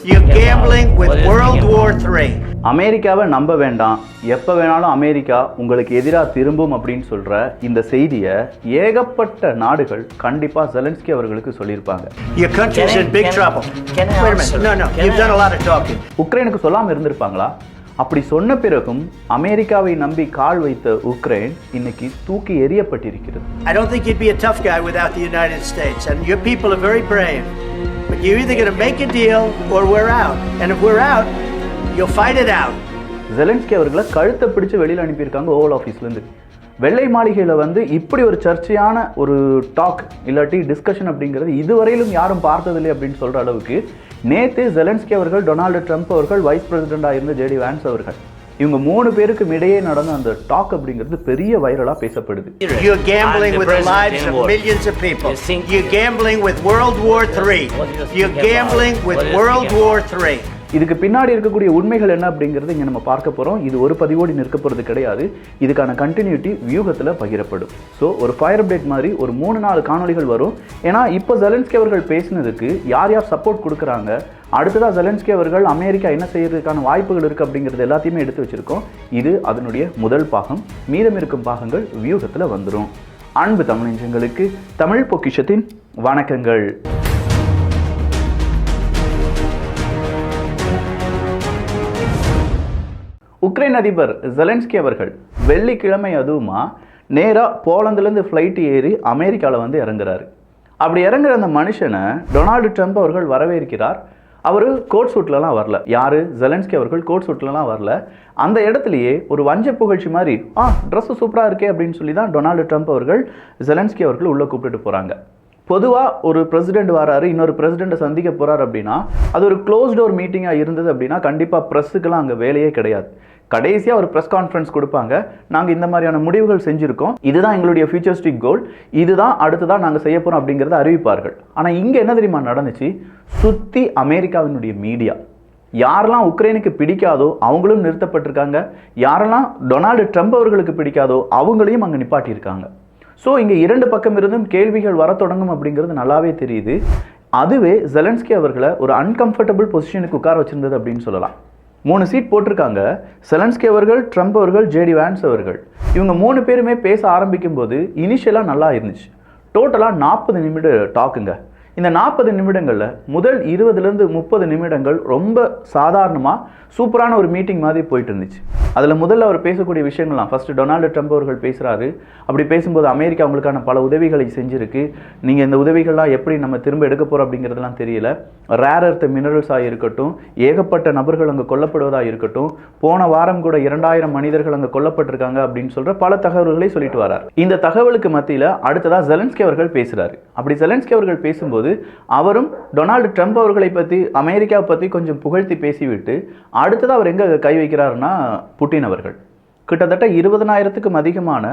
You're gambling with World War III. அமெரிக்காவை நம்ப வேண்டாம், எப்போ வேணாலும் அமெரிக்கா உங்களுக்கு எதிராக திரும்பும் அப்படின்னு சொல்கிற இந்த செய்தியை ஏகப்பட்ட நாடுகள் கண்டிப்பாக ஜெலன்ஸ்கி அவர்களுக்கு சொல்லியிருப்பாங்க. Your country's in big trouble. Wait a minute. No. You've done a lot of talking. உக்ரைனுக்கு சொல்லாமல் இருந்திருப்பாங்களா? அப்படி சொன்ன பிறகும் அமெரிக்காவை நம்பி கால் வைத்த உக்ரைன் இன்னைக்கு தூக்கி எறியப்பட்டிருக்கிறது. I don't think you'd be a tough guy without the United States, and your people are very brave. But you're either going to make a deal or we're out. And if we're out, you'll fight it out. Zelensky அவர்களை கழுத்தை பிடிச்சு வெளியில் அனுப்பியிருக்காங்க oval ஆஃபீஸ்லேருந்து. வெள்ளை மாளிகையில் வந்து இப்படி ஒரு சர்ச்சையான ஒரு டாக் இல்லாட்டி டிஸ்கஷன் அப்படிங்கிறது இதுவரையிலும் யாரும் பார்த்ததில்லை அப்படின்னு சொல்கிற அளவுக்கு நேற்று ஜெலன்ஸ்கி அவர்கள், டொனால்டு ட்ரம்ப் அவர்கள், வைஸ் பிரசிடெண்டாக இருந்த ஜேடி வான்ஸ் அவர்கள், இவங்க 3 பேருக்கும் இடையே நடந்த அந்த டாக் அப்படிங்கிறது பெரிய வைரலா பேசப்படுது. You're gambling with the lives of millions of people. You're gambling with World War III. You're gambling with World War III. இதுக்கு பின்னாடி இருக்கக்கூடிய உண்மைகள் என்ன அப்படிங்கிறது இங்கே நம்ம பார்க்க போகிறோம். இது ஒரு பதிவோடு நிற்க போகிறது கிடையாது. இதுக்கான கண்டினியூட்டி வியூகத்தில் பகிரப்படும். ஸோ ஒரு ஃபயர் அப்டேட் மாதிரி ஒரு 3-4 காணொலிகள் வரும். ஏன்னா இப்போ ஜெலன்ஸ்கி அவர்கள் பேசினதுக்கு யார் சப்போர்ட் கொடுக்குறாங்க, அடுத்ததாக ஜெலன்ஸ்கி அவர்கள் அமெரிக்கா என்ன செய்யறதுக்கான வாய்ப்புகள் இருக்குது அப்படிங்கிறது எல்லாத்தையுமே எடுத்து வச்சுருக்கோம். இது அதனுடைய முதல் பாகம். மீதம் இருக்கும் பாகங்கள் வியூகத்தில் வந்துடும். அன்பு தமிழ் நெஞ்சங்களுக்கு தமிழ் பொக்கிஷத்தின் வணக்கங்கள். உக்ரைன் அதிபர் ஜெலன்ஸ்கி அவர்கள் வெள்ளிக்கிழமை அதுவுமா நேராக போலந்துலேருந்து ஃப்ளைட் ஏறி அமெரிக்காவில் வந்து இறங்குறாரு. அப்படி இறங்குற அந்த மனுஷனை டொனால்டு ட்ரம்ப் அவர்கள் வரவேற்கிறார். அவர் கோட் சூட்லலாம் வரல. யார்? ஜெலன்ஸ்கி அவர்கள் கோட் சூட்லலாம் வரல. அந்த இடத்துலையே ஒரு வஞ்ச புகழ்ச்சி மாதிரி ட்ரெஸ்ஸு சூப்பராக இருக்கே அப்படின்னு சொல்லி தான் டொனால்டு ட்ரம்ப் அவர்கள் ஜெலன்ஸ்கி அவர்கள் உள்ளே கூப்பிட்டுட்டு போகிறாங்க. பொதுவாக ஒரு பிரசிடென்ட் வராரு, இன்னொரு பிரசிடெண்ட்டை சந்திக்க போகிறார் அப்படின்னா அது ஒரு க்ளோஸ் டோர் மீட்டிங்காக இருந்தது அப்படின்னா கண்டிப்பாக ப்ரெஸ்ஸுக்கெல்லாம் அங்கே வேலையே கிடையாது. கடைசியாக ஒரு ப்ரெஸ் கான்ஃபரன்ஸ் கொடுப்பாங்க. நாங்கள் இந்த மாதிரியான முடிவுகள் செஞ்சுருக்கோம், இதுதான் எங்களுடைய ஃபியூச்சரிஸ்டிக் கோல், இதுதான் அடுத்ததான் நாங்கள் செய்ய போகிறோம் அப்படிங்கிறத அறிவிப்பார்கள். ஆனால் இங்கே என்ன தெரியுமா நடந்துச்சு? சுற்றி அமெரிக்காவினுடைய மீடியா யாரெல்லாம் உக்ரைனுக்கு பிடிக்காதோ அவங்களும் நிறுத்தப்பட்டிருக்காங்க, யாரெல்லாம் டொனால்டு ட்ரம்ப் அவர்களுக்கு பிடிக்காதோ அவங்களையும் அங்கே நிப்பாட்டியிருக்காங்க. ஸோ இங்கே 2 பக்கம் இருந்தும் கேள்விகள் வர தொடங்கும் அப்படிங்கிறது நல்லாவே தெரியுது. அதுவே ஜெலன்ஸ்கி அவர்களை ஒரு அன்கம்ஃபர்டபுள் பொசிஷனுக்கு உட்கார வச்சிருந்தது அப்படின்னு சொல்லலாம். 3 சீட் போட்டிருக்காங்க. ஜெலன்ஸ்கி அவர்கள், ட்ரம்ப் அவர்கள், ஜேடி வான்ஸ் அவர்கள், இவங்க 3 பேருமே பேச ஆரம்பிக்கும் போது இனிஷியலாக நல்லா இருந்துச்சு. டோட்டலாக 40 நிமிட டாக்குங்க. இந்த 40 நிமிடங்களில் முதல் 20லேருந்து 30 நிமிடங்கள் ரொம்ப சாதாரணமாக சூப்பரான ஒரு மீட்டிங் மாதிரி போயிட்டு இருந்துச்சு. அதில் முதல்ல அவர் பேசக்கூடிய விஷயங்கள்லாம் ஃபஸ்ட்டு டொனால்டு ட்ரம்ப் அவர்கள் பேசுகிறாரு. அப்படி பேசும்போது அமெரிக்கா அவங்களுக்கான பல உதவிகளை செஞ்சுருக்கு, நீங்கள் இந்த உதவிகள்லாம் எப்படி நம்ம திரும்ப எடுக்க போகிறோம் அப்படிங்கிறதுலாம் தெரியல. ரேர் எர்த் மினரல்ஸாக இருக்கட்டும், ஏகப்பட்ட நபர்கள் அங்கே கொல்லப்படுவதாக இருக்கட்டும், போன வாரம் கூட 2000 மனிதர்கள் அங்கே கொல்லப்பட்டிருக்காங்க அப்படின்னு சொல்கிற பல தகவல்களை சொல்லிட்டு வரார். இந்த தகவலுக்கு மத்தியில் அடுத்ததாக ஜெலன்ஸ்கி அவர்கள் பேசுகிறாரு. அப்படி ஜெலன்ஸ்கி அவர்கள் பேசும்போது அவரும் டொனால்டு ட்ரம்ப் அவர்களை பற்றி, அமெரிக்காவை பற்றி கொஞ்சம் புகழ்த்தி பேசிவிட்டு அடுத்ததாக அவர் எங்கே கை வைக்கிறாருன்னா புட்டின் அவர்கள். கிட்டத்தட்ட 20,000க்கும் அதிகமான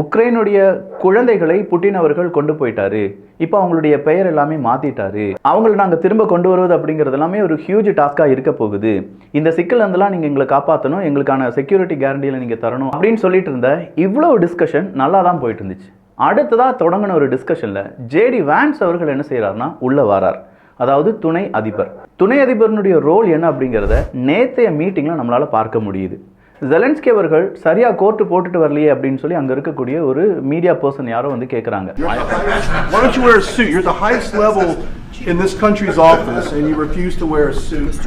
உக்ரைனுடைய குழந்தைகளை புட்டின் அவர்கள் கொண்டு போயிட்டாரு. இப்போ அவங்களுடைய பெயர் எல்லாமே மாற்றிட்டாரு. அவங்களை நாங்கள் திரும்ப கொண்டு வருவது அப்படிங்கிறது எல்லாமே ஒரு ஹியூஜ் டாஸ்காக இருக்க போகுது. இந்த சிக்கல் இருந்தெல்லாம் நீங்கள் எங்களை காப்பாற்றணும், எங்களுக்கான செக்யூரிட்டி கேரண்டியில் நீங்கள் தரணும் அப்படின்னு சொல்லிட்டு இருந்த இவ்வளோ டிஸ்கஷன் நல்லா தான் போயிட்டு இருந்துச்சு. அடுத்ததாக தொடங்கின ஒரு டிஸ்கஷனில் ஜேடி வான்ஸ் அவர்கள் என்ன செய்கிறாருன்னா உள்ளே வரார். அதாவது துணை அதிபர். துணை அதிபர்னுடைய ரோல் என்ன அப்படிங்கிறத நேற்றைய மீட்டிங்கில் நம்மளால் பார்க்க முடியுது. ஜெலன்ஸ்கி அவர்கள் சரியாக கோர்ட்டு போட்டுட்டு வரலையே அப்படின்னு சொல்லி அங்கே இருக்கக்கூடிய ஒரு மீடியா பர்சன் யாரோ வந்து கேட்குறாங்க. Why don't you wear a suit? You're at the highest level in this country's office and you refuse to wear a suit.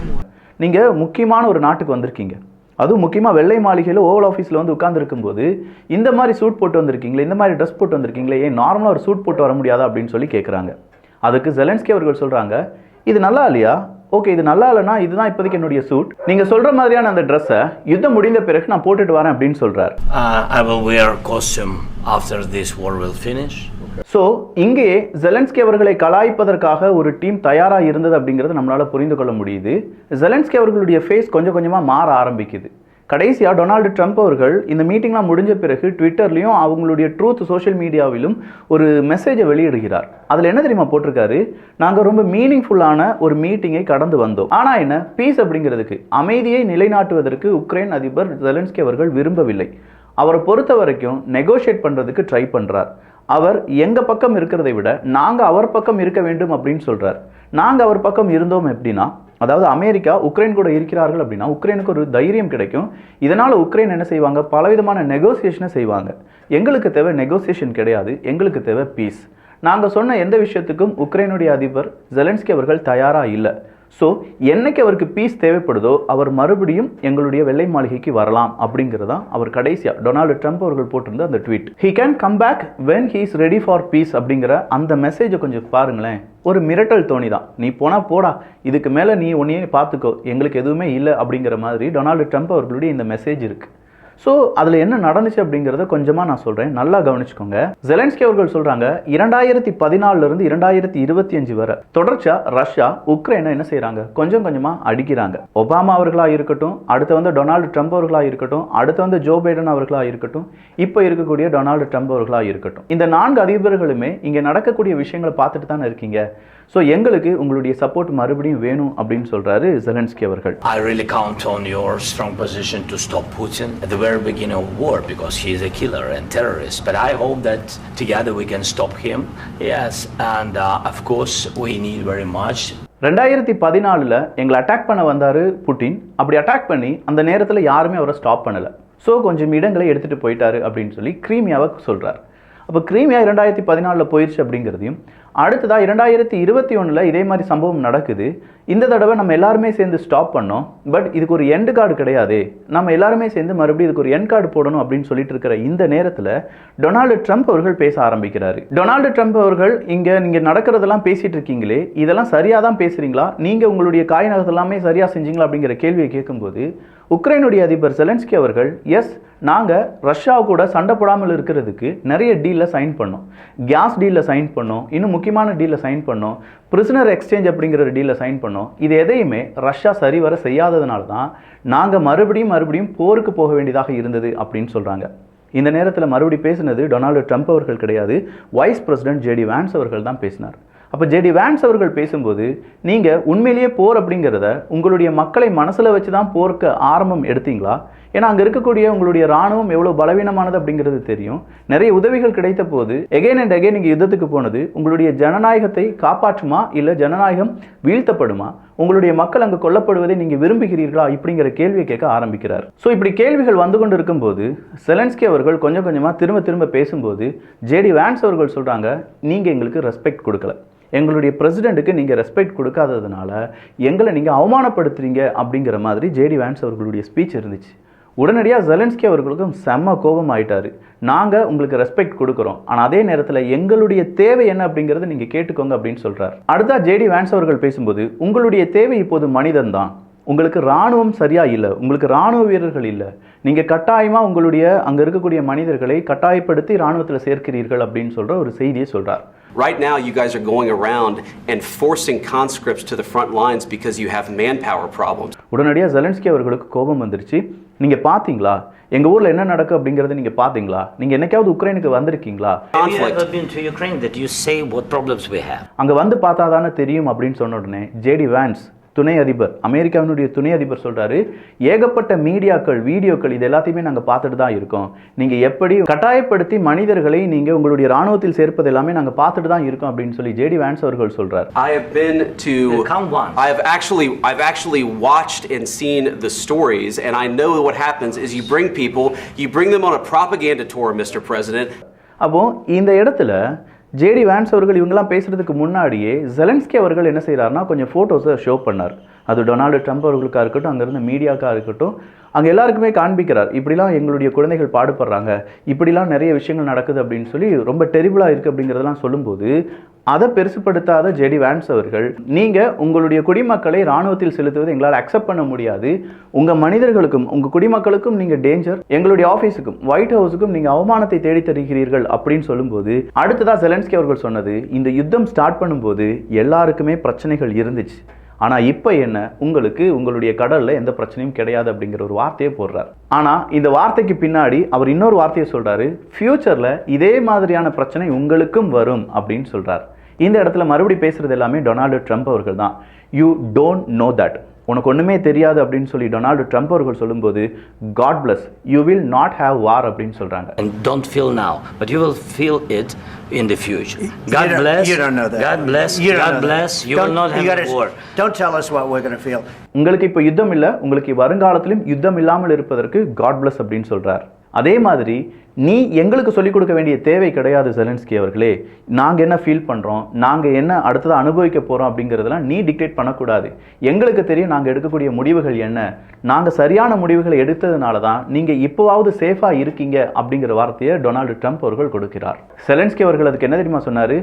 நீங்கள் முக்கியமான ஒரு நாட்டுக்கு வந்திருக்கீங்க, அதுவும் முக்கியமாக வெள்ளை மாளிகையில் ஓவல் ஆஃபீஸில் வந்து உட்காந்துருக்கும் போது இந்த மாதிரி சூட் போட்டு வந்திருக்கீங்களே, இந்த மாதிரி ட்ரெஸ் போட்டு வந்திருக்கீங்களே, ஏன் நார்மலாக ஒரு சூட் போட்டு வர முடியாதா அப்படின்னு சொல்லி கேட்குறாங்க. அதுக்கு ஜெலன்ஸ்கி அவர்கள் சொல்கிறாங்க, இது நல்லா இல்லையா? ஓகே, இது நல்லா இல்லைனா இதுதான் இப்போதைக்கு என்னுடைய சூட். நீங்கள் சொல்கிற மாதிரியான அந்த ட்ரெஸ்ஸை யுத்தம் முடிந்த பிறகு நான் போட்டுட்டு வரேன் அப்படின்னு சொல்கிறார். I will wear costume after this war will finish. So இங்கே ஜெலன்ஸ்கி அவர்களை கலாய்ப்பதற்காக ஒரு டீம் தயாராக இருந்தது அப்படிங்கிறது நம்மளால் புரிந்து கொள்ள முடியுது. ஜெலன்ஸ்கி அவர்களுடைய ஃபேஸ் கொஞ்சம் கொஞ்சமாக மாற ஆரம்பிக்குது. கடைசியாக டொனால்டு ட்ரம்ப் அவர்கள் இந்த மீட்டிங்லாம் முடிஞ்ச பிறகு ட்விட்டர்லையும் அவங்களுடைய ட்ரூத் சோஷியல் மீடியாவிலும் ஒரு மெசேஜை வெளியிடுகிறார். அதில் என்ன தெரியுமா போட்டிருக்காரு? நாங்கள் ரொம்ப மீனிங்ஃபுல்லான ஒரு மீட்டிங்கை கடந்து வந்தோம். ஆனால் என்ன, பீஸ் அப்படிங்கிறதுக்கு, அமைதியை நிலைநாட்டுவதற்கு உக்ரைன் அதிபர் ஜெலன்ஸ்கி அவர்கள் விரும்பவில்லை. அவரை பொறுத்த வரைக்கும் நெகோஷியேட் பண்ணுறதுக்கு ட்ரை பண்ணுறார். அவர் எங்கள் பக்கம் இருக்கிறதை விட நாங்கள் அவர் பக்கம் இருக்க வேண்டும் அப்படின்னு சொல்கிறார். நாங்கள் அவர் பக்கம் இருந்தோம் எப்படின்னா, அதாவது அமெரிக்கா உக்ரைன் கூட இருக்கிறார்கள் அப்படின்னா உக்ரைனுக்கு ஒரு தைரியம் கிடைக்கும். இதனால் உக்ரைன் என்ன செய்வாங்க, பலவிதமான நெகோசியேஷனை செய்வாங்க. எங்களுக்கு தேவை நெகோசியேஷன் கிடையாது, எங்களுக்கு தேவை பீஸ். நாங்கள் சொன்ன எந்த விஷயத்துக்கும் உக்ரைனுடைய அதிபர் ஜெலன்ஸ்கி அவர்கள் தயாராக இல்லை. ஸோ என்னைக்கு அவருக்கு பீஸ் தேவைப்படுதோ அவர் மறுபடியும் எங்களுடைய வெள்ளை மாளிகைக்கு வரலாம் அப்படிங்கிறதான் அவர் கடைசியாக டொனால்டு ட்ரம்ப் அவர்கள் போட்டிருந்த அந்த tweet. He can come back when he is ready for peace அப்படிங்கிற அந்த மெசேஜை கொஞ்சம் பாருங்களேன். ஒரு மிரட்டல் தோணி தான். நீ போனால் போடா, இதுக்கு மேலே நீ உன்னையே பார்த்துக்கோ, எங்களுக்கு எதுவுமே இல்லை அப்படிங்கிற மாதிரி டொனால்டு ட்ரம்ப் அவர்களுடைய இந்த மெசேஜ் இருக்குது. ஸோ அதில் என்ன நடந்துச்சு அப்படிங்கிறத கொஞ்சமாக நான் சொல்கிறேன், நல்லா கவனிச்சுக்கோங்க. ஜெலன்ஸ்கி அவர்கள் சொல்கிறாங்க 2014 2025 வரை தொடர்ச்சியாக ரஷ்யா உக்ரைனை என்ன செய்கிறாங்க, கொஞ்சம் கொஞ்சமாக அடிக்கிறாங்க. ஒபாமா அவர்களாக இருக்கட்டும், அடுத்து வந்து டொனால்டு ட்ரம்ப் அவர்களாக இருக்கட்டும், அடுத்து வந்து ஜோ பைடன் அவர்களாக இருக்கட்டும், இப்போ இருக்கக்கூடிய டொனால்டு ட்ரம்ப் அவர்களாக இருக்கட்டும், இந்த 4 அதிபர்களுமே இங்கே நடக்கக்கூடிய விஷயங்களை பார்த்துட்டு தானே இருக்கீங்க. ஸோ எங்களுக்கு உங்களுடைய சப்போர்ட் மறுபடியும் வேணும் அப்படின்னு சொல்கிறாரு ஜெலன்ஸ்கி அவர்கள். I really count on your strong position to stop Putin at the very beginning of war because he is a killer and terrorist. But I hope that together we can stop him. Yes, and of course we need very much. 2014 எங்களை attack பண்ண வந்தார் Putin. அப்படி attack பண்ணி அந்த நேரத்தில் யாருமே அவரை stop பண்ணலை. ஸோ கொஞ்சம் இடங்களை எடுத்துகிட்டு போயிட்டாரு அப்படின்னு சொல்லி கிரீமியாவை சொல்கிறார். அப்போ கிரீமியா 2014 போயிடுச்சு அப்படிங்கிறதையும், அடுத்ததா 2021 இதே மாதிரி சம்பவம் நடக்குது. இந்த தடவை நம்ம எல்லாருமே சேர்ந்து ஸ்டாப் பண்ணோம், பட் இதுக்கு ஒரு எண்ட் கார்டு கிடையாது, நம்ம எல்லாருமே சேர்ந்து மறுபடியும் இதுக்கு ஒரு எண்ட் கார்டு போடணும் அப்படின்னு சொல்லிட்டு இருக்கிற இந்த நேரத்தில் டொனால்டு ட்ரம்ப் அவர்கள் பேச ஆரம்பிக்கிறாரு. டொனால்டு ட்ரம்ப் அவர்கள் நீங்கள் நடக்கிறதெல்லாம் பேசிட்டு இருக்கீங்களே, இதெல்லாம் சரியாக தான் பேசுறீங்களா, நீங்கள் உங்களுடைய காய் நகர்த்தெல்லாமே சரியாக செஞ்சீங்களா அப்படிங்கிற கேள்வியை கேட்கும்போது உக்ரைனுடைய அதிபர் ஜெலன்ஸ்கி அவர்கள் எஸ், நாங்கள் ரஷ்யா கூட சண்டை போடாமல் இருக்கிறதுக்கு நிறைய டீலில் சைன் பண்ணோம், கேஸ் டீலில் சைன் பண்ணோம், இன்னும் முக்கியமான டீலில் சைன் பண்ணோம், பிரிசனர் எக்ஸ்சேஞ்ச் அப்படிங்கிற ஒரு டீலில் சைன் பண்ணோம். இது எதையுமே ரஷ்யா சரிவர செய்யாததுனால தான் நாங்கள் மறுபடியும் போருக்கு போக வேண்டியதாக இருந்தது அப்படின்னு சொல்கிறாங்க. இந்த நேரத்தில் மறுபடியும் பேசினது டொனால்டு ட்ரம்ப் அவர்கள் கிடையாது, வைஸ் பிரசிடென்ட் ஜேடி வான்ஸ் அவர்கள் தான் பேசினார். அப்போ ஜேடி வான்ஸ் அவர்கள் பேசும்போது நீங்கள் உண்மையிலேயே போர் அப்படிங்கிறத உங்களுடைய மக்களை மனசில் வச்சு தான் போருக்கு ஆரம்பம் எடுத்தீங்களா? ஏன்னா அங்கே இருக்கக்கூடிய உங்களுடைய இராணுவம் எவ்வளோ பலவீனமானது அப்படிங்கிறது தெரியும். நிறைய உதவிகள் கிடைத்த போது எகைன் அண்ட் எகைன் நீங்கள் யுத்தத்துக்கு போனது உங்களுடைய ஜனநாயகத்தை காப்பாற்றுமா இல்லை ஜனநாயகம் வீழ்த்தப்படுமா? உங்களுடைய மக்கள் அங்கே கொல்லப்படுவதை நீங்கள் விரும்புகிறீர்களா இப்படிங்கிற கேள்வியை கேட்க ஆரம்பிக்கிறார். ஸோ இப்படி கேள்விகள் வந்து கொண்டு இருக்கும்போது செலன்ஸ்கி அவர்கள் கொஞ்சம் கொஞ்சமாக திரும்ப பேசும்போது ஜேடி வான்ஸ் அவர்கள் சொல்கிறாங்க, நீங்கள் எங்களுக்கு ரெஸ்பெக்ட் கொடுக்கல, எங்களுடைய பிரசிடெண்ட்டுக்கு நீங்கள் ரெஸ்பெக்ட் கொடுக்காததுனால எங்களை நீங்கள் அவமானப்படுத்துறீங்க அப்படிங்கிற மாதிரி ஜேடி வான்ஸ் அவர்களுடைய ஸ்பீச் இருந்துச்சு. உடனடியாக ஜெலன்ஸ்கி அவர்களுக்கும் செம்ம கோபம் ஆயிட்டாரு. நாங்கள் உங்களுக்கு ரெஸ்பெக்ட் கொடுக்குறோம், ஆனால் அதே நேரத்தில் எங்களுடைய தேவை என்ன அப்படிங்கிறத நீங்கள் கேட்டுக்கோங்க அப்படின்னு சொல்கிறார். அடுத்தா ஜேடி வான்ஸ் அவர்கள் பேசும்போது உங்களுடைய தேவை இப்போது மனிதன் தான், உங்களுக்கு இராணுவம் சரியா இல்லை, உங்களுக்கு இராணுவ வீரர்கள் இல்லை, நீங்கள் கட்டாயமாக உங்களுடைய அங்கே இருக்கக்கூடிய மனிதர்களை கட்டாயப்படுத்தி இராணுவத்தில் சேர்க்கிறீர்கள் அப்படின்னு சொல்கிற ஒரு செய்தியை சொல்கிறார். Right now, you guys are going around and forcing conscripts to the front lines because you have manpower problems. உடனடியாக ஜெலன்ஸ்கி அவர்களுக்கு கோபம் வந்துருச்சு. நீங்கள் பார்த்தீங்களா எங்கள் ஊரில் என்ன நடக்கும் அப்படிங்கிறத நீங்கள் பார்த்தீங்களா? நீங்கள் என்னைக்காவது உக்ரைனுக்கு வந்திருக்கீங்களா? அங்கே வந்து பார்த்தா தானே தெரியும் அப்படின்னு சொன்ன உடனே ஜேடி வான்ஸ் துணை அதிபர், அமெரிக்காவினுடைய துணை அதிபர் சொல்கிறாரு, ஏகப்பட்ட மீடியாக்கள் வீடியோக்கள் இது எல்லாத்தையுமே நாங்கள் பார்த்துட்டு தான் இருக்கோம், நீங்கள் எப்படி கட்டாயப்படுத்தி மனிதர்களை நீங்கள் உங்களுடைய இராணுவத்தில் சேர்ப்பது எல்லாமே நாங்கள் பார்த்துட்டு தான் இருக்கோம் அப்படின்னு சொல்லி ஜேடி வான்ஸ் அவர்கள் சொல்கிறார். I've actually watched and seen the stories and I know what happens is you bring them on a propaganda tour, Mr. President. அப்போ இந்த இடத்துல ஜேடி வான்ஸ் அவர்கள் இவங்கெல்லாம் பேசுகிறதுக்கு முன்னாடியே ஜெலன்ஸ்கி அவர்கள் என்ன செய்கிறாருன்னா கொஞ்சம் ஃபோட்டோஸை ஷோ பண்ணார். அது டொனால்டு ட்ரம்ப் அவர்களுக்காக இருக்கட்டும், அங்கேருந்து மீடியாக்காக இருக்கட்டும், அங்கே எல்லாருக்குமே காண்பிக்கிறார், இப்படிலாம் எங்களுடைய குழந்தைகள் பாடுபடுறாங்க, இப்படிலாம் நிறைய விஷயங்கள் நடக்குது அப்படின்னு சொல்லி ரொம்ப டெரிபிளாக இருக்குது அப்படிங்கிறதெல்லாம் சொல்லும்போது அதை பெருசுப்படுத்தாத ஜேடி வான்ஸ் அவர்கள், நீங்கள் உங்களுடைய குடிமக்களை இராணுவத்தில் செலுத்துவது எங்களால் அக்செப்ட் பண்ண முடியாது, உங்கள் மனிதர்களுக்கும் உங்கள் குடிமக்களுக்கும் நீங்கள் டேஞ்சர், எங்களுடைய ஆஃபீஸுக்கும் ஒயிட் ஹவுஸுக்கும் நீங்கள் அவமானத்தை தேடி தருகிறீர்கள் அப்படின்னு சொல்லும்போது அடுத்ததாக ஜெலன்ஸ்கி அவர்கள் சொன்னது, இந்த யுத்தம் ஸ்டார்ட் பண்ணும்போது எல்லாருக்குமே பிரச்சனைகள் இருந்துச்சு, ஆனால் இப்போ என்ன உங்களுக்கு உங்களுடைய கடலில் எந்த பிரச்சனையும் கிடையாது அப்படிங்கிற ஒரு வார்த்தையை போடுறார். ஆனால் இந்த வார்த்தைக்கு பின்னாடி அவர் இன்னொரு வார்த்தையை சொல்கிறாரு, ஃப்யூச்சரில் இதே மாதிரியான பிரச்சனை உங்களுக்கும் வரும் அப்படின்னு சொல்கிறார். இந்த இடத்துல மறுபடியும் பேசுகிறது எல்லாமே டொனால்டு ட்ரம்ப் அவர்கள் தான். You don't know that. உனக்கு ஒன்றுமே தெரியாது அப்படின்னு சொல்லி டொனால்டு ட்ரம்ப் அவர்கள் சொல்லும்போது God bless you will not have war அப்படின்னு சொல்கிறாங்க. And don't feel now, but you will feel it in the future. God bless. You don't know that. God bless. You don't God know bless. that. You will not have war. Don't tell us what we're going to feel. உங்களுக்கு இப்போ யுத்தம் இல்லை, உங்களுக்கு வருங்காலத்திலும் யுத்தம் இல்லாமல் இருப்பதற்கு God plus அப்படின்னு சொல்கிறார். அதே மாதிரி நீ எங்களுக்கு சொல்லிக் கொடுக்க வேண்டிய தேவை கிடையாது ஜெலன்ஸ்கி அவர்களே. நாங்கள் என்ன ஃபீல் பண்ணுறோம், நாங்கள் என்ன அடுத்தது அனுபவிக்க போகிறோம் அப்படிங்கிறதெல்லாம் நீ டிக்டேட் பண்ணக்கூடாது. எங்களுக்கு தெரியும் நாங்கள் எடுக்கக்கூடிய முடிவுகள் என்ன. நாங்கள் சரியான முடிவுகளை எடுத்ததுனால தான் நீங்கள் இப்போவாவது சேஃபாக இருக்கீங்க அப்படிங்கிற வார்த்தையை டொனால்டு ட்ரம்ப் அவர்கள் கொடுக்கிறார். ஜெலன்ஸ்கி அவர்கள் அதுக்கு என்ன தெரியுமா சொன்னார்,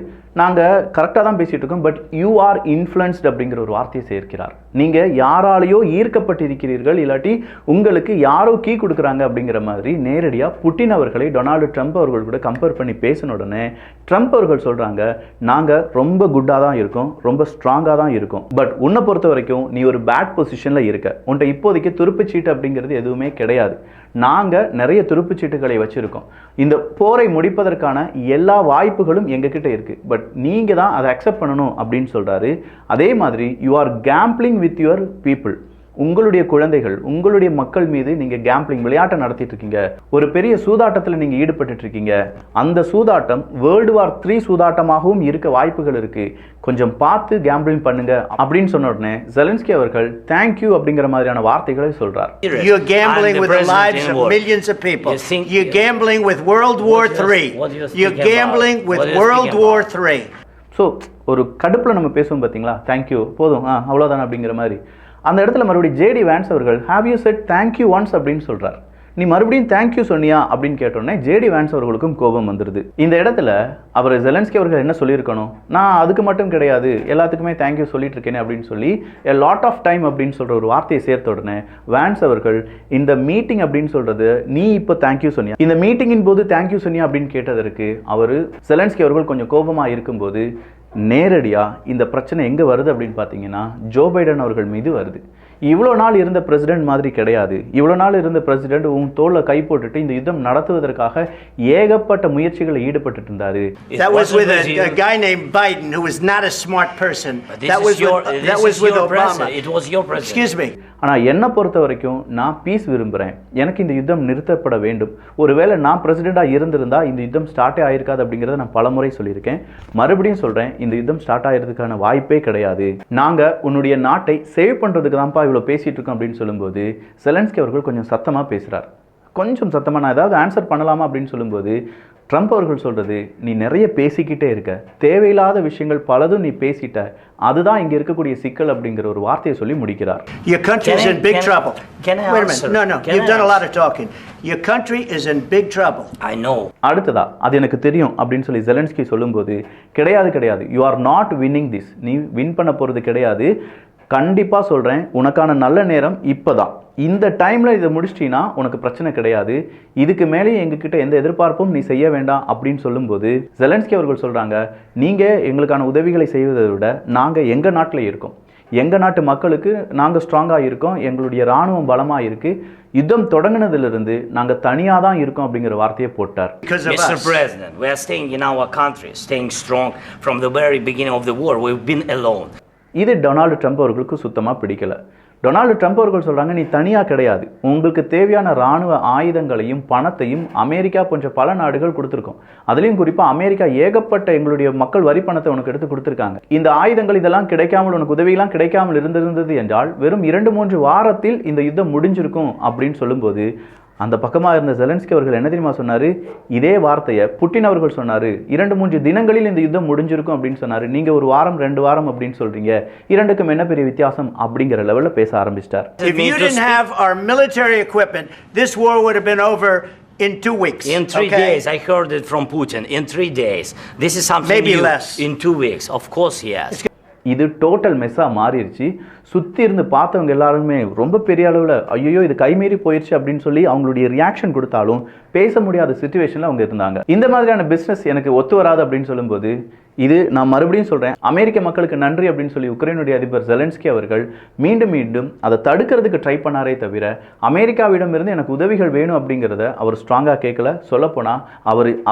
நாங்கள் கரெக்டாக தான் பேசிகிட்டு இருக்கோம், பட் யூ ஆர் இன்ஃப்ளூயன்ஸ்ட் அப்படிங்கிற ஒரு வார்த்தையை சேர்க்கிறார். நீங்கள் யாராலேயோ ஈர்க்கப்பட்டிருக்கிறீர்கள், இல்லாட்டி உங்களுக்கு யாரோ கீ கொடுக்குறாங்க அப்படிங்கிற மாதிரி நேரடியாக புட்டின் அவர்களை டொனால்டு ட்ரம்ப் அவர்கள் கூட கம்பேர் பண்ணி பேசின உடனே ட்ரம்ப் அவர்கள் சொல்றாங்க, நாங்க ரொம்ப குட்டாக தான் இருக்கோம், ரொம்ப ஸ்ட்ராங்காக தான் இருக்கும், பட் உன்னை பொறுத்த வரைக்கும் நீ ஒரு பேட் பொசிஷன்ல இருக்க. உன்ட்ட இப்போதைக்கு துருப்புச்சீட்டு அப்படிங்கிறது எதுவுமே கிடையாது. நாங்க நிறைய துருப்புச்சீட்டுகளை வச்சிருக்கோம். இந்த போரை முடிப்பதற்கான எல்லா வாய்ப்புகளும் எங்ககிட்ட இருக்கு, பட் நீங்க தான் அதை அக்செப்ட் பண்ணணும் அப்படின்னு சொல்றாரு. அதே மாதிரி you are gambling with your people. உங்களுடைய குழந்தைகள், உங்களுடைய மக்கள் மீது நீங்க கேம்பிளிங் விளையாட்டை நடத்திட்டு இருக்கீங்க. ஒரு பெரிய சூதாட்டத்தில் நீங்க ஈடுபட்டு இருக்கீங்க. அந்த சூதாட்டம் வேர்ல்டு வார் 3 சூதாட்டமாகவும் இருக்க வாய்ப்புகள் இருக்கு. கொஞ்சம் பார்த்து கேம்பிளிங் பண்ணுங்க அப்படின்னு சொன்ன உடனே ஜெலன்ஸ்கி அவர்கள் தேங்க்யூ அப்படிங்கிற மாதிரியான வார்த்தைகளை சொல்றார். You're gambling with the lives of millions of people. You're gambling with World War III. You're gambling with World War III. So ஒரு கடுப்பில் நம்ம பேசுவோம் பார்த்தீங்களா, தேங்க்யூ போதும் அவ்வளோதானே அப்படிங்கிற மாதிரி. அந்த இடத்துல மறுபடியும் ஜேடி வான்ஸ் அவர்கள் have you said thank you once அப்படின்னு சொல்றார். நீ மறுபடியும் தேங்க்யூ சொன்னியா அப்படின்னு கேட்டோன்னே ஜேடி வான்ஸ் அவர்களுக்கும் கோபம் வந்துடுது. இந்த இடத்துல அவர் ஜெலன்ஸ்கி அவர்கள் என்ன சொல்லியிருக்கணும், நான் அதுக்கு மட்டும் கிடையாது எல்லாத்துக்குமே தேங்க்யூ சொல்லிட்டு இருக்கேனே அப்படின்னு சொல்லி எ லாட் ஆஃப் டைம் அப்படின்னு சொல்ற ஒரு வார்த்தையை சேர்த்த உடனே வான்ஸ் அவர்கள் இந்த மீட்டிங் அப்படின்னு சொல்றது நீ இப்போ தேங்க்யூ சொன்னியா, இந்த மீட்டிங்கின் போது தேங்க்யூ சொன்னியா அப்படின்னு கேட்டதற்கு அவர் ஜெலன்ஸ்கி அவர்கள் கொஞ்சம் கோபமாக இருக்கும்போது நேரடியாக இந்த பிரச்சனை எங்கே வருது அப்படின்னு பார்த்தீங்கன்னா ஜோ பைடன் அவர்கள் மீது வருது. இவ்வளோ நாள் இருந்த பிரசிடென்ட் மாதிரி கிடையாது. இவ்வளோ நாள் இருந்த பிரசிடென்ட் உன் தோளில் கை போட்டுட்டு இந்த யுத்தம் நடத்துவதற்காக ஏகப்பட்ட முயற்சிகளை ஈடுபட்டு இருந்தாரு. That was with a guy named Biden who was not a smart person. That was with Obama. It was your president. Excuse me. ஆனால் என்னை பொறுத்த வரைக்கும் நான் பீஸ் விரும்புகிறேன். எனக்கு இந்த யுத்தம் நிறுத்தப்பட வேண்டும். ஒருவேளை நான் பிரசிடெண்டாக இருந்திருந்தா இந்த யுத்தம் ஸ்டார்ட்டே ஆயிருக்காது அப்படிங்கிறத நான் பலமுறை சொல்லியிருக்கேன். மறுபடியும் சொல்கிறேன், இந்த யுத்தம் ஸ்டார்ட் ஆகிறதுக்கான வாய்ப்பே கிடையாது. நாங்கள் உன்னுடைய நாட்டை சேவ் பண்ணுறதுக்கு தான்ப்பா இவ்வளோ பேசிகிட்டு இருக்கோம் அப்படின்னு சொல்லும்போது ஜெலன்ஸ்கி அவர்கள் கொஞ்சம் சத்தமாக பேசுகிறார். கொஞ்சம் சத்தமாக நான் ஏதாவது ஆன்சர் பண்ணலாமா அப்படின்னு சொல்லும்போது ட்ரம்ப் அவர்கள் சொல்றது, நீ நிறைய பேசிக்கிட்டே இருக்க, தேவையில்லாத விஷயங்கள் பலதும் நீ பேசிட்ட, அதுதான் இங்க இருக்கக்கூடிய சிக்கல் அப்படிங்கிற ஒரு வார்த்தையை சொல்லி முடிக்கிறார். Your country is in big trouble. Can I Wait a minute. No. You've done a lot of talking. Your country is in big trouble. I know. அடுத்ததா அது எனக்கு தெரியும் அப்படின்னு சொல்லி ஜெலன்ஸ்கி சொல்லும்போது கிடையாது, you are not winning this, நீ win பண்ண போறது கிடையாது. கண்டிப்பாக சொல்கிறேன், உனக்கான நல்ல நேரம் இப்போ தான். இந்த டைமில் இதை முடிச்சிட்டினா உனக்கு பிரச்சனை கிடையாது. இதுக்கு மேலே எங்ககிட்ட எந்த எதிர்பார்ப்பும் நீ செய்ய வேண்டாம் அப்படின்னு சொல்லும்போது ஜெலன்ஸ்கி அவர்கள் சொல்கிறாங்க, நீங்கள் எங்களுக்கான உதவிகளை செய்வதை விட நாங்கள் எங்கள் நாட்டில் இருக்கோம், எங்கள் நாட்டு மக்களுக்கு நாங்கள் ஸ்ட்ராங்காக இருக்கோம், எங்களுடைய இராணுவம் பலமாக இருக்குது, யுத்தம் தொடங்கினதிலிருந்து நாங்கள் தனியாக தான் இருக்கோம் அப்படிங்கிற வார்த்தையை போட்டார். Mr. President, we are staying in our country, staying strong from the very beginning of the war. We've been alone. இது டொனால்டு ட்ரம்ப் அவர்களுக்கு சுத்தமாக பிடிக்கல. டொனால்டு ட்ரம்ப் அவர்கள் சொல்கிறாங்க, நீ தனியாக கிடையாது, உங்களுக்கு தேவையான இராணுவ ஆயுதங்களையும் பணத்தையும் அமெரிக்கா போன்ற பல நாடுகள் கொடுத்துருக்கோம். அதுலேயும் குறிப்பாக அமெரிக்கா ஏகப்பட்ட எங்களுடைய மக்கள் வரி பணத்தை உனக்கு எடுத்து கொடுத்துருக்காங்க. இந்த ஆயுதங்கள் இதெல்லாம் கிடைக்காமல், உனக்கு உதவியெல்லாம் கிடைக்காமல் இருந்திருந்தது என்றால் வெறும் 2-3 வாரத்தில் இந்த யுத்தம் முடிஞ்சிருக்கும் அப்படின்னு சொல்லும்போது அந்த பக்கமாக இருந்த ஜெலன்ஸ்கி அவர்கள் என்ன தெரியுமா சொன்னார், இதே வார்த்தையை புட்டின் அவர்கள் சொன்னார், 2-3 தினங்களில் இந்த யுத்தம் முடிஞ்சிருக்கும் அப்படின்னு சொன்னார். நீங்கள் 1 வாரம் 2 வாரம் அப்படின்னு சொல்கிறீங்க, இரண்டுக்கும் என்ன பெரிய வித்தியாசம் அப்படிங்கிற லெவலில் பேச ஆரம்பிச்சிட்டார். If you didn't have our military equipment, this war would have been over in 2 weeks. In 3 days, I heard it from Putin. In 3 days. This is something maybe new. Less. In 2 weeks. Of course, yes. இது total மெஸ்ஸாக மாறிடுச்சு. சுற்றி இருந்து பார்த்தவங்க எல்லாருமே ரொம்ப பெரிய அளவில் ஐயோ இது கைமீறி போயிடுச்சு அப்படின்னு சொல்லி அவங்களுடைய ரியாக்ஷன் கொடுத்தாலும் பேச முடியாத சிச்சுவேஷனில் அவங்க இருந்தாங்க. இந்த மாதிரியான பிஸ்னஸ் எனக்கு ஒத்து வராது அப்படின்னு சொல்லும்போது இது நான் மறுபடியும் சொல்கிறேன், அமெரிக்க மக்களுக்கு நன்றி அப்படின்னு சொல்லி உக்ரைனுடைய அதிபர் ஜெலன்ஸ்கி அவர்கள் மீண்டும் மீண்டும் அதை தடுக்கிறதுக்கு ட்ரை பண்ணாரே தவிர அமெரிக்காவிடமிருந்து எனக்கு உதவிகள் வேணும் அப்படிங்கிறத அவர் ஸ்ட்ராங்காக கேட்கல. சொல்லப்போனால்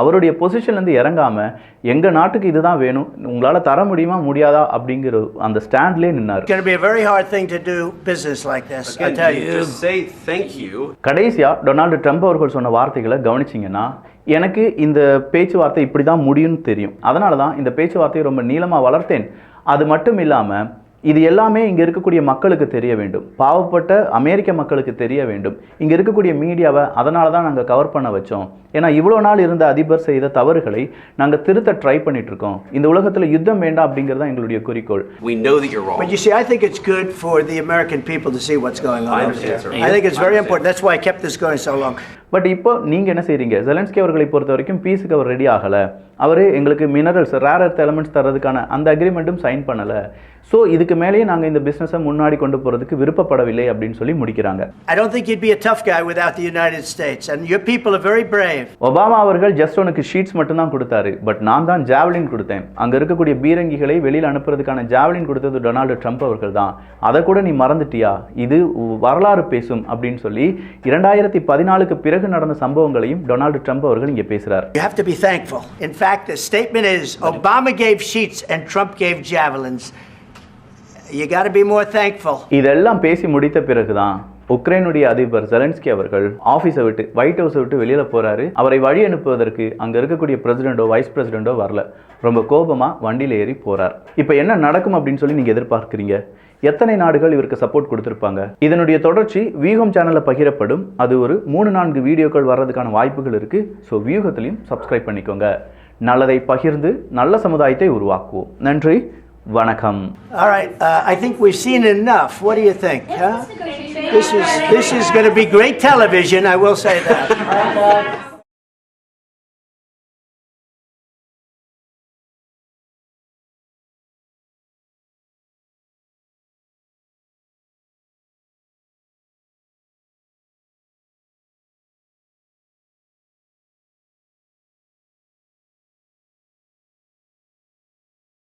அவருடைய பொசிஷன்லேருந்து இறங்காமல் எங்கள் நாட்டுக்கு இதுதான் வேணும், உங்களால் தர முடியுமா முடியாதா அப்படிங்கிற அந்த ஸ்டாண்ட்லேயே நின்னார். It's going to be a very hard thing to do business like this. I tell you. Just say thank you. கடைசியாக டொனால்டு ட்ரம்ப் அவர்கள் சொன்ன வார்த்தைகளை கவனிச்சிங்கன்னா, எனக்கு இந்த பேச்சுவார்த்தை இப்படி தான் முடியும்னு தெரியும், அதனால தான் இந்த பேச்சுவார்த்தையை ரொம்ப நீளமாக வளர்த்தேன். அது மட்டும் இல்லாமல் இது எல்லாமே இங்கே இருக்கக்கூடிய மக்களுக்கு தெரிய வேண்டும், பாவப்பட்ட அமெரிக்க மக்களுக்கு தெரிய வேண்டும். இங்கே இருக்கக்கூடிய மீடியாவை அதனால தான் நாங்கள் கவர் பண்ண வச்சோம். ஏன்னா இவ்வளோ நாள் இருந்த அதிபர் செய்த தவறுகளை நாங்கள் திருத்த ட்ரை பண்ணிட்டு இருக்கோம். இந்த உலகத்தில் யுத்தம் வேண்டாம் அப்படிங்கிறது தான் எங்களுடைய குறிக்கோள். We know that you're wrong. But you see, I think it's good for the American people to see what's going on. I understand, sir. I think it's very important. That's why I kept this going so long. But இப்போ நீங்கள் என்ன செய்கிறீங்க? Zelensky அவர்களை பொறுத்த வரைக்கும் பீஸுக்கு அவர் ready ஆகலை. அவர் எங்களுக்கு minerals, rare earth elements தரதுக்கான அந்த அக்ரிமெண்ட்டும் சைன் பண்ணலை. ஸோ இதுக்கு மேலேயே நாங்கள் இந்த பிஸ்னஸை முன்னாடி கொண்டு போகிறதுக்கு விருப்பப்படவில்லை அப்படின்னு சொல்லி முடிக்கிறாங்க. I don't think you'd be a tough guy without the United States, and your people are very brave. Obama அவர்கள் ஜஸ்ட் உனக்கு ஷீட்ஸ் மட்டும்தான் கொடுத்தாரு, பட் நான் தான் ஜாவலின் கொடுத்தேன். அங்கே இருக்கக்கூடிய பீரங்கிகளை வெளியில் அனுப்புறதுக்கான ஜாவலின் கொடுத்தது டொனால்டு ட்ரம்ப் அவர்கள் தான். அதை கூட நீ மறந்துட்டியா? இது வரலாறு பேசும் அப்படின்னு சொல்லி 2014க்கு பிறகு நடந்த சம்பவங்களையும் டொனால்டு ட்ரம்ப் அவர்கள் இங்கே பேசுகிறார். You have to be thankful. In fact, the statement is Obama gave sheets and Trump gave javelins. You got to be more thankful. இதெல்லாம் பேசி முடித்த பிறகுதான் உக்ரைனுடைய அதிபர் ஜெலன்ஸ்கி அவர்கள் ஆஃபீஸை விட்டு, ஒயிட் ஹவுஸை விட்டு வெளியில் போகிறாரு. அவரை வழி அனுப்புவதற்கு அங்கே இருக்கக்கூடிய பிரசிடென்ட்டோ வைஸ் பிரசிடென்ட்டோ வரல. ரொம்ப கோபமாக வண்டியில் ஏறி போகிறார். இப்போ என்ன நடக்கும் அப்படின்னு சொல்லி நீங்கள் எதிர்பார்க்குறீங்க? எத்தனை நாடுகள் இவருக்கு சப்போர்ட் கொடுத்துருப்பாங்க? இதனுடைய தொடர்ச்சி வியூகம் சேனலில் பகிரப்படும். அது ஒரு 3-4 வீடியோக்கள் வர்றதுக்கான வாய்ப்புகள் இருக்குது. ஸோ வியூகத்திலையும் சப்ஸ்கிரைப் பண்ணிக்கோங்க. நல்லதை பகிர்ந்து நல்ல சமுதாயத்தை உருவாக்குவோம். நன்றி, வணக்கம். All right, I think we've seen enough. What do you think? Huh? This is going to be great television, I will say that.